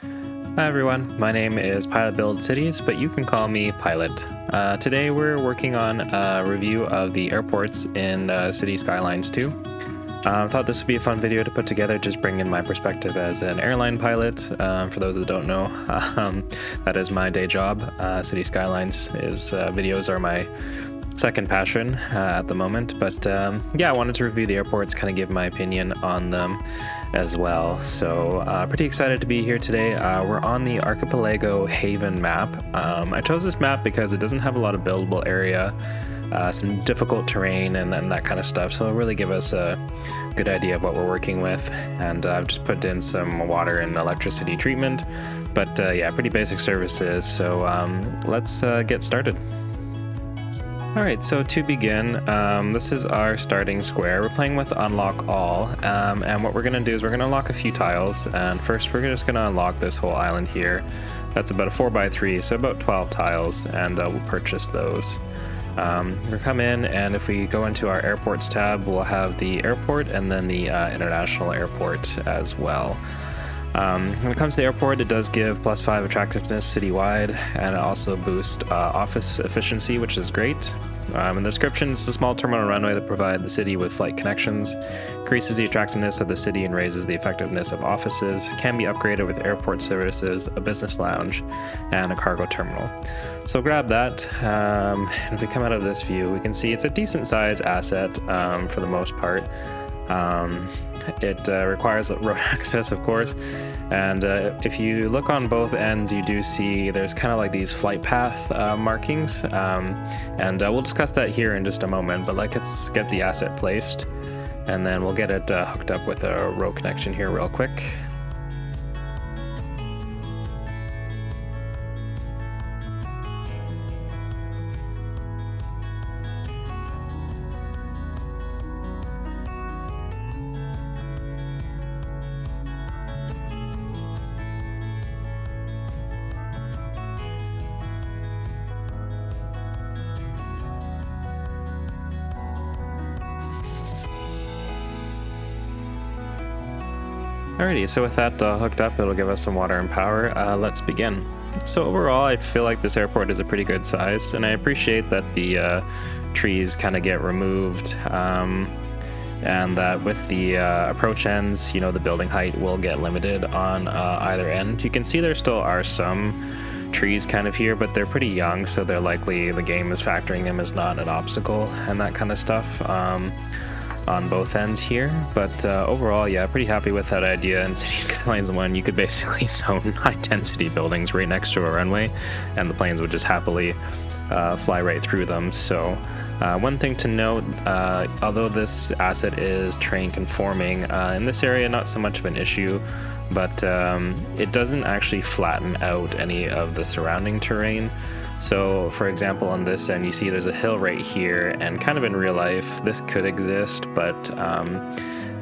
Hi everyone, my name is Pilot Build Cities, but you can call me Pilot. Today we're working on a review of the airports in Cities Skylines 2. I thought this would be a fun video to put together, just bring in my perspective as an airline pilot. For those that don't know, that is my day job. Cities Skylines videos are my second passion at the moment, but yeah, I wanted to review the airports, kind of give my opinion on them as well. So pretty excited to be here today. We're on the Archipelago Haven map. I chose this map because it doesn't have a lot of buildable area, some difficult terrain and that kind of stuff, so it'll really give us a good idea of what we're working with. And I've just put in some water and electricity treatment, but yeah, pretty basic services. So let's get started. Alright, so to begin, this is our starting square. We're playing with unlock all, and what we're going to do is we're going to unlock a few tiles, and first we're just going to unlock this whole island here. That's about a 4x3, so about 12 tiles, and we'll purchase those. We'll come in, and if we go into our airports tab, we'll have the airport and then the international airport as well. When it comes to the airport, it does give +5 attractiveness citywide, and it also boosts office efficiency, which is great. In the description, it's a small terminal runway that provides the city with flight connections, increases the attractiveness of the city and raises the effectiveness of offices, can be upgraded with airport services, a business lounge, and a cargo terminal. So grab that, and if we come out of this view, we can see it's a decent size asset for the most part. It requires road access, of course, and if you look on both ends, you do see there's kind of like these flight path markings, and we'll discuss that here in just a moment, but let's get the asset placed, and then we'll get it hooked up with a road connection here real quick. Alrighty, so with that hooked up, it'll give us some water and power. Let's begin. So overall, I feel like this airport is a pretty good size, and I appreciate that the trees kind of get removed, and that with the approach ends, you know, the building height will get limited on either end. You can see there still are some trees kind of here, but they're pretty young, so they're likely the game is factoring them as not an obstacle and that kind of stuff. On both ends here, but overall, yeah, pretty happy with that idea. In Cities Skylines 1, you could basically zone high-density buildings right next to a runway, and the planes would just happily fly right through them. So one thing to note, although this asset is terrain conforming, in this area, not so much of an issue, but it doesn't actually flatten out any of the surrounding terrain. So for example, on this end, you see there's a hill right here, and kind of in real life, this could exist, but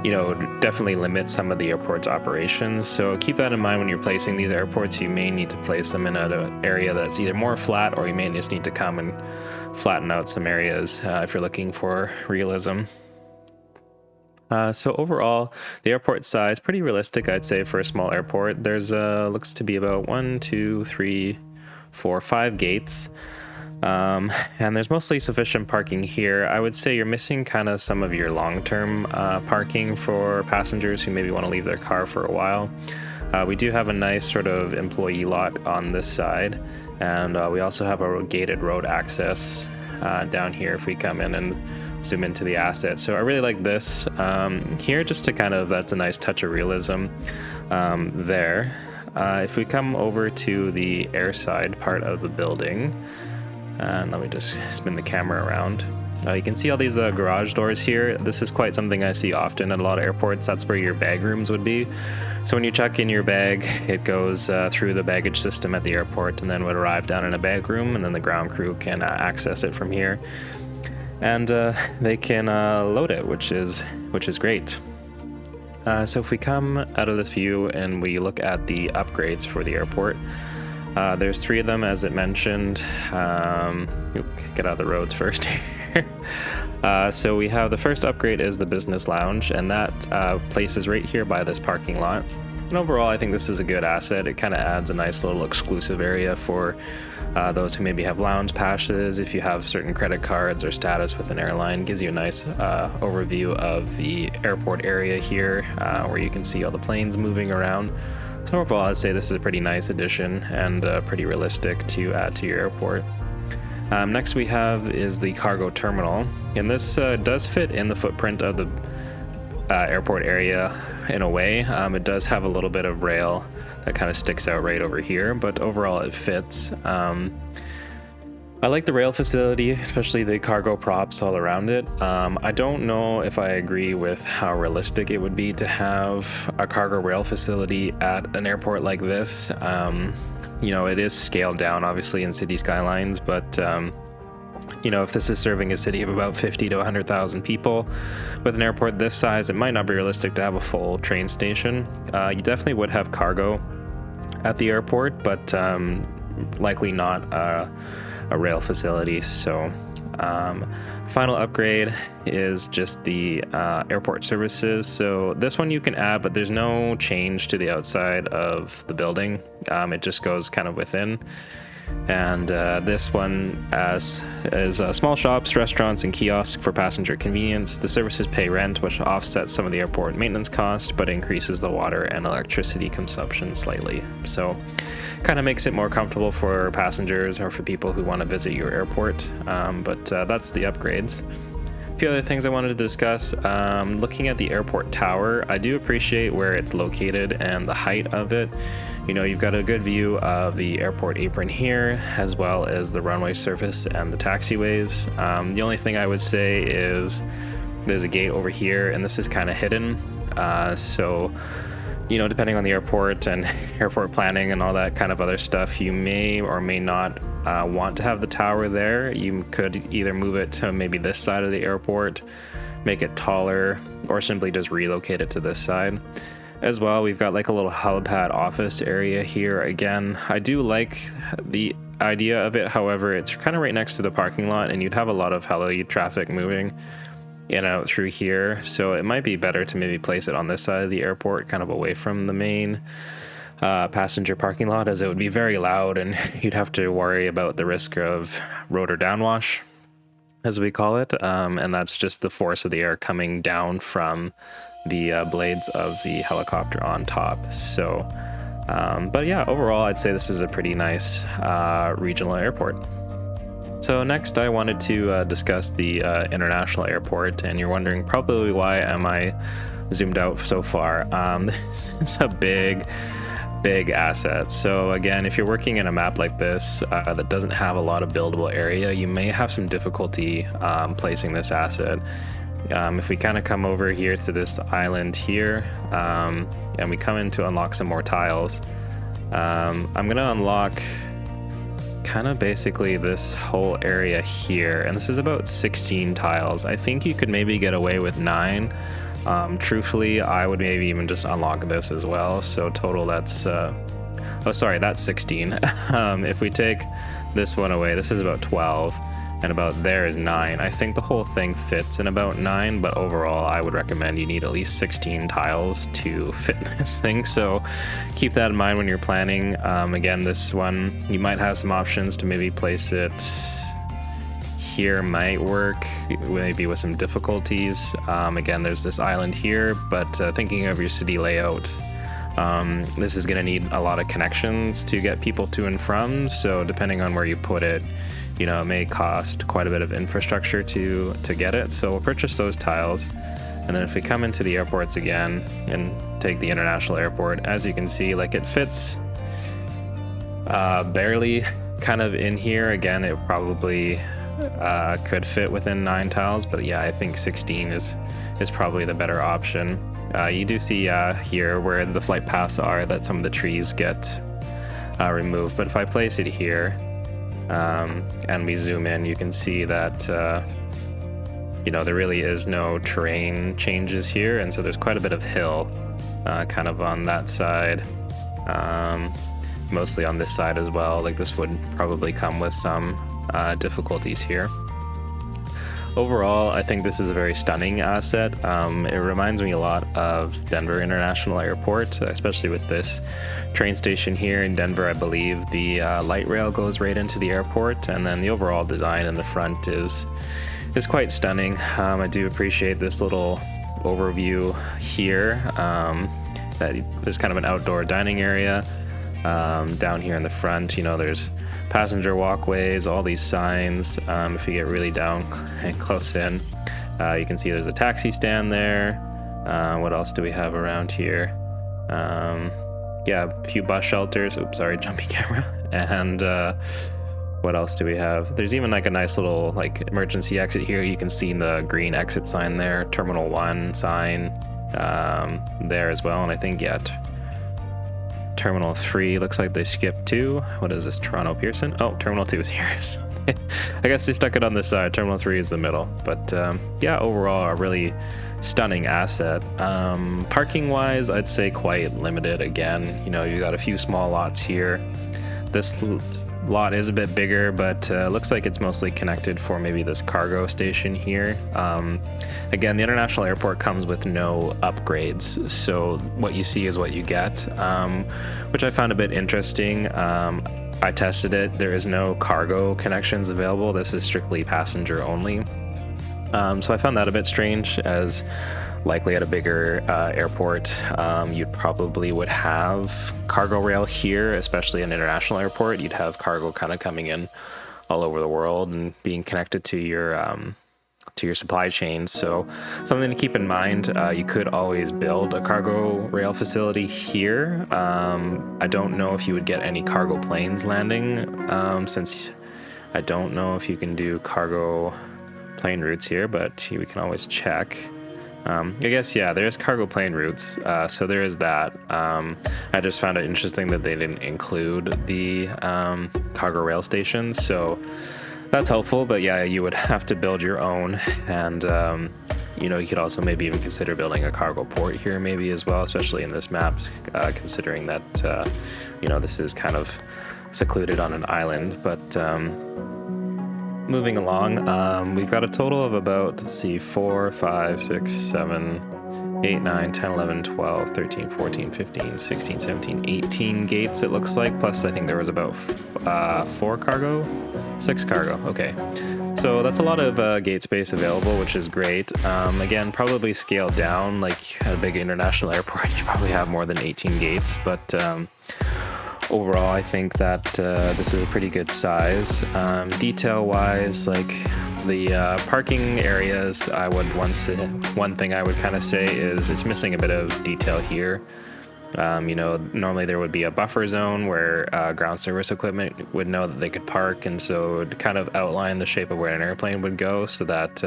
you know, definitely limits some of the airport's operations. So keep that in mind when you're placing these airports. You may need to place them in an area that's either more flat, or you may just need to come and flatten out some areas if you're looking for realism. So overall, the airport size, pretty realistic, I'd say, for a small airport. There's looks to be about 1, 2, 3, 4, 5 gates, and there's mostly sufficient parking here. I would say you're missing kind of some of your long-term parking for passengers who maybe want to leave their car for a while. We do have a nice sort of employee lot on this side, and we also have a gated road access down here if we come in and zoom into the asset. So I really like this here, just to kind of, that's a nice touch of realism there. If we come over to the airside part of the building, and let me just spin the camera around, you can see all these garage doors here. This is quite something I see often at a lot of airports. That's where your bag rooms would be. So when you check in your bag, it goes through the baggage system at the airport, and then would arrive down in a bag room, and then the ground crew can access it from here, and they can load it, which is great. So if we come out of this view and we look at the upgrades for the airport, there's 3 of them, as it mentioned. Get out of the roads first here. So we have the first upgrade is the business lounge, and that places right here by this parking lot. And overall, I think this is a good asset. It kind of adds a nice little exclusive area for those who maybe have lounge passes. If you have certain credit cards or status with an airline, gives you a nice overview of the airport area here, where you can see all the planes moving around. So overall, I'd say this is a pretty nice addition and pretty realistic to add to your airport. Next we have is the cargo terminal, and this does fit in the footprint of the airport area in a way. It does have a little bit of rail that kind of sticks out right over here, but overall it fits. I like the rail facility, especially the cargo props all around it. I don't know if I agree with how realistic it would be to have a cargo rail facility at an airport like this. You know, it is scaled down obviously in Cities Skylines, but you know, if this is serving a city of about 50 to 100,000 people with an airport this size, it might not be realistic to have a full train station. You definitely would have cargo at the airport, but likely not a rail facility. So final upgrade is just the airport services. So this one you can add, but there's no change to the outside of the building. It just goes kind of within. And this one is small shops, restaurants, and kiosks for passenger convenience. The services pay rent, which offsets some of the airport maintenance costs, but increases the water and electricity consumption slightly. So kind of makes it more comfortable for passengers or for people who want to visit your airport. But that's the upgrades. A few other things I wanted to discuss. Looking at the airport tower, I do appreciate where it's located and the height of it. You know, you've got a good view of the airport apron here, as well as the runway surface and the taxiways. The only thing I would say is there's a gate over here, and this is kind of hidden. So, you know, depending on the airport and airport planning and all that kind of other stuff, you may or may not want to have the tower there. You could either move it to maybe this side of the airport, make it taller, or simply just relocate it to this side. As well, we've got like a little helipad office area here. Again, I do like the idea of it. However, it's kind of right next to the parking lot, and you'd have a lot of heli traffic moving in and out through here. So it might be better to maybe place it on this side of the airport, kind of away from the main passenger parking lot, as it would be very loud and you'd have to worry about the risk of rotor downwash, as we call it. And that's just the force of the air coming down from the blades of the helicopter on top. So, but yeah, overall, I'd say this is a pretty nice regional airport. So next I wanted to discuss the international airport, and you're wondering probably why am I zoomed out so far. This is a big asset. So again, if you're working in a map like this that doesn't have a lot of buildable area, you may have some difficulty placing this asset. If we kind of come over here to this island here, and we come in to unlock some more tiles, I'm going to unlock kind of basically this whole area here, and this is about 16 tiles. I think you could maybe get away with 9. Truthfully, I would maybe even just unlock this as well. So total, that's that's 16. If we take this one away, this is about 12, and about there is 9. I think the whole thing fits in about 9, but overall I would recommend you need at least 16 tiles to fit in this thing. So keep that in mind when you're planning. Again, this one, you might have some options to maybe place it here, might work, maybe with some difficulties. Again, there's this island here, but thinking of your city layout, this is going to need a lot of connections to get people to and from. So depending on where you put it, you know, it may cost quite a bit of infrastructure to get it. So we'll purchase those tiles. And then if we come into the airports again and take the international airport, as you can see, like it fits barely kind of in here. Again, it probably could fit within 9 tiles, but yeah, I think 16 is probably the better option. You do see here where the flight paths are that some of the trees get removed, but if I place it here and we zoom in, you can see that you know, there really is no terrain changes here, and so there's quite a bit of hill kind of on that side, mostly on this side as well. Like this would probably come with some difficulties here. overall, I think this is a very stunning asset. It reminds me a lot of Denver International Airport, especially with this train station here in Denver. I believe the light rail goes right into the airport, and then the overall design in the front is quite stunning. I do appreciate this little overview here. That there's kind of an outdoor dining area down here in the front. You know, there's passenger walkways, all these signs. If you get really down and close in, you can see there's a taxi stand there. What else do we have around here? Yeah, a few bus shelters. Oops, sorry, jumpy camera. And what else do we have? There's even like a nice little like emergency exit here. You can see the green exit sign there, Terminal 1 sign there as well. And I think, yeah, Terminal 3 looks like they skipped 2. What is this, Toronto Pearson? Oh, Terminal 2 is here. I guess they stuck it on this side. Terminal 3 is the middle. But yeah, overall a really stunning asset. Parking wise, I'd say quite limited again. You know, you got a few small lots here. This lot is a bit bigger, but looks like it's mostly connected for maybe this cargo station here. Again, the international airport comes with no upgrades, so what you see is what you get, which I found a bit interesting. I tested it. There is no cargo connections available. This is strictly passenger only. So I found that a bit strange, as likely at a bigger airport, you probably would have cargo rail here, especially an international airport. You'd have cargo kind of coming in all over the world and being connected to your supply chain. So something to keep in mind, you could always build a cargo rail facility here. I don't know if you would get any cargo planes landing, since I don't know if you can do cargo plane routes here, but we can always check. I guess, yeah, there's cargo plane routes, so there is that. I just found it interesting that they didn't include the cargo rail stations, so that's helpful. But yeah, you would have to build your own, and you know, you could also maybe even consider building a cargo port here maybe as well, especially in this map, considering that you know, this is kind of secluded on an island. But moving along, we've got a total of about, let's see, 4, 5, 6, 7, 8, 9, 10, 11, 12, 13, 14, 15, 16, 17, 18 gates, it looks like. Plus, I think there was about 4 cargo, 6 cargo. Okay. So that's a lot of gate space available, which is great. Again, probably scaled down, like at a big international airport, you probably have more than 18 gates, but overall, I think that this is a pretty good size. Detail-wise, like the parking areas, one thing I would kind of say is it's missing a bit of detail here. You know, normally there would be a buffer zone where ground service equipment would know that they could park, and so it would kind of outline the shape of where an airplane would go, so that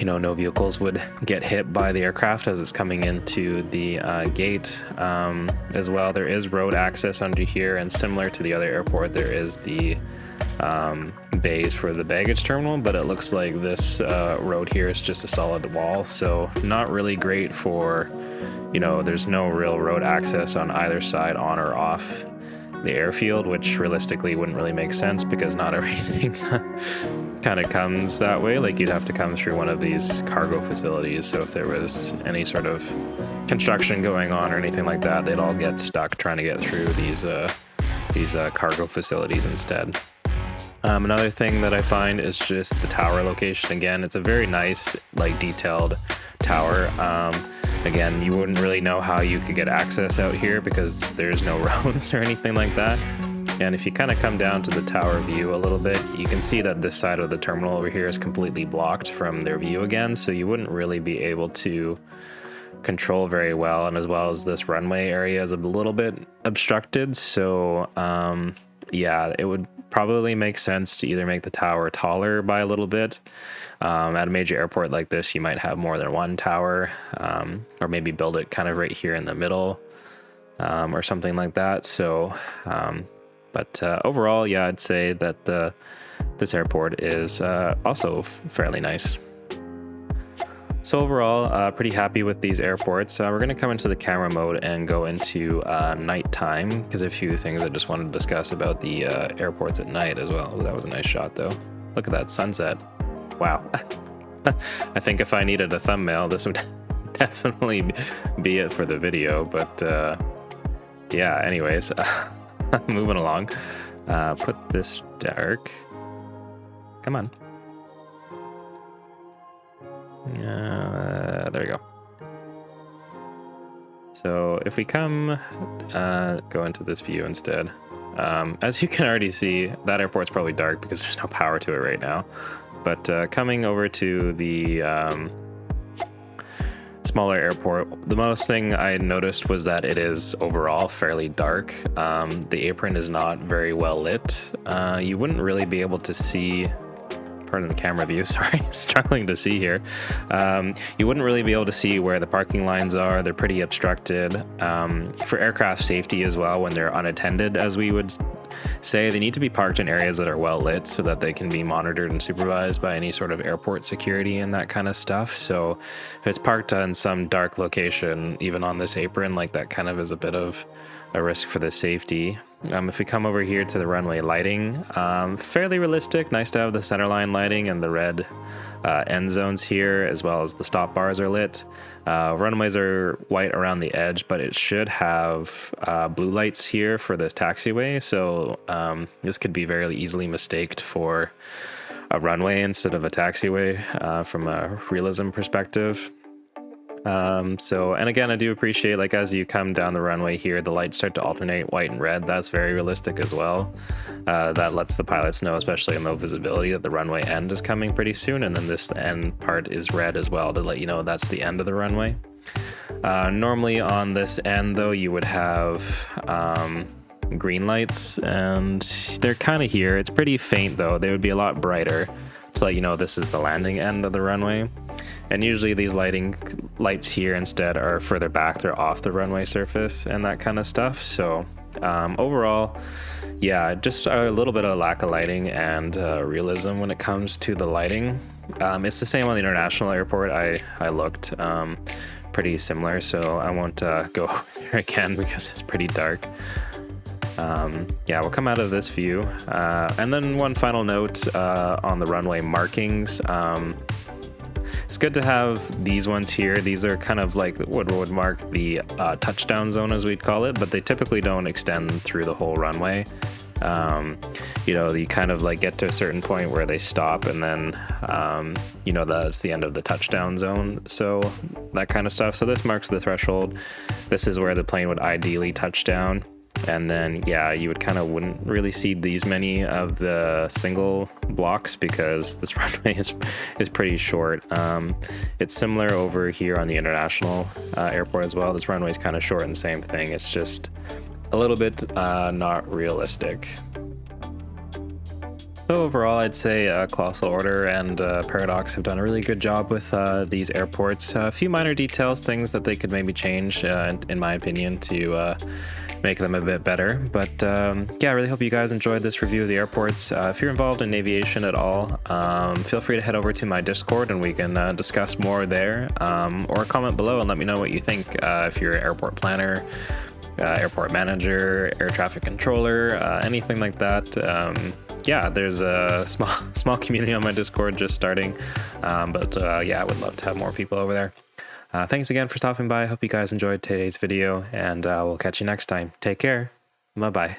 you know, no vehicles would get hit by the aircraft as it's coming into the gate. As well, there is road access under here, and similar to the other airport, there is the bays for the baggage terminal, but it looks like this road here is just a solid wall, so not really great for, you know, there's no real road access on either side on or off the airfield, which realistically wouldn't really make sense because not everything kind of comes that way. Like, you'd have to come through one of these cargo facilities, so if there was any sort of construction going on or anything like that, they'd all get stuck trying to get through these cargo facilities instead. Another thing that I find is just the tower location. Again, it's a very nice, like, detailed tower. Again, you wouldn't really know how you could get access out here because there's no roads or anything like that. And if you kind of come down to the tower view a little bit, you can see that this side of the terminal over here is completely blocked from their view again, so you wouldn't really be able to control very well. And as well as this runway area is a little bit obstructed, so yeah, it would probably make sense to either make the tower taller by a little bit. At a major airport like this, you might have more than one tower, or maybe build it kind of right here in the middle, or something like that. So, but overall, yeah, I'd say that this airport is also fairly nice. So overall, pretty happy with these airports. We're going to come into the camera mode and go into nighttime, because a few things I just wanted to discuss about the airports at night as well. That was a nice shot though. Look at that sunset. Wow. I think if I needed a thumbnail, this would definitely be it for the video, but yeah, anyways, moving along. Put this dark. Come on. There we go. So if we come, go into this view instead. As you can already see, that airport's probably dark because there's no power to it right now. But coming over to the smaller airport, the most thing I noticed was that it is overall fairly dark. The apron is not very well lit. You wouldn't really be able to see, pardon the camera view, sorry, struggling to see here. You wouldn't really be able to see where the parking lines are. They're pretty obstructed. For aircraft safety as well, when they're unattended, as we would say, they need to be parked in areas that are well lit so that they can be monitored and supervised by any sort of airport security and that kind of stuff. So if it's parked on some dark location, even on this apron, like that kind of is a bit of a risk for the safety. If we come over here to the runway lighting, fairly realistic. Nice to have the centerline lighting and the red end zones here, as well as the stop bars are lit. Runways are white around the edge, but it should have blue lights here for this taxiway. So this could be very easily mistaked for a runway instead of a taxiway from a realism perspective. And again, I do appreciate, like, as you come down the runway here, the lights start to alternate white and red. That's very realistic as well. That lets the pilots know, especially in low visibility, that the runway end is coming pretty soon. And then this end part is red as well to let you know that's the end of the runway. Normally on this end, though, you would have green lights, and they're kind of here. It's pretty faint, though. They would be a lot brighter to let you know this is the landing end of the runway. And usually these lights here instead are further back. They're off the runway surface and that kind of stuff. So overall, yeah, just a little bit of lack of lighting and realism when it comes to the lighting. It's the same on the international airport. I looked pretty similar, so I won't go over there again because it's pretty dark. Yeah, we'll come out of this view. And then one final note on the runway markings. It's good to have these ones here. These are kind of like what would mark the touchdown zone, as we'd call it, but they typically don't extend through the whole runway. You know, you kind of like get to a certain point where they stop, and then you know, that's the end of the touchdown zone, so that kind of stuff. So this marks the threshold. This is where the plane would ideally touch down. And then, yeah, you would kind of wouldn't really see these many of the single blocks because this runway is pretty short. It's similar over here on the international airport as well. This runway is kind of short and same thing. It's just a little bit not realistic. So overall, I'd say Colossal Order and Paradox have done a really good job with these airports. A few minor details, things that they could maybe change, in my opinion, to make them a bit better. But yeah, I really hope you guys enjoyed this review of the airports. If you're involved in aviation at all, feel free to head over to my Discord and we can discuss more there, or comment below and let me know what you think. If you're an airport planner, airport manager, air traffic controller, anything like that. Yeah, there's a small community on my Discord just starting, but yeah, I would love to have more people over there. Thanks again for stopping by. I hope you guys enjoyed today's video, and we'll catch you next time. Take care. Bye-bye.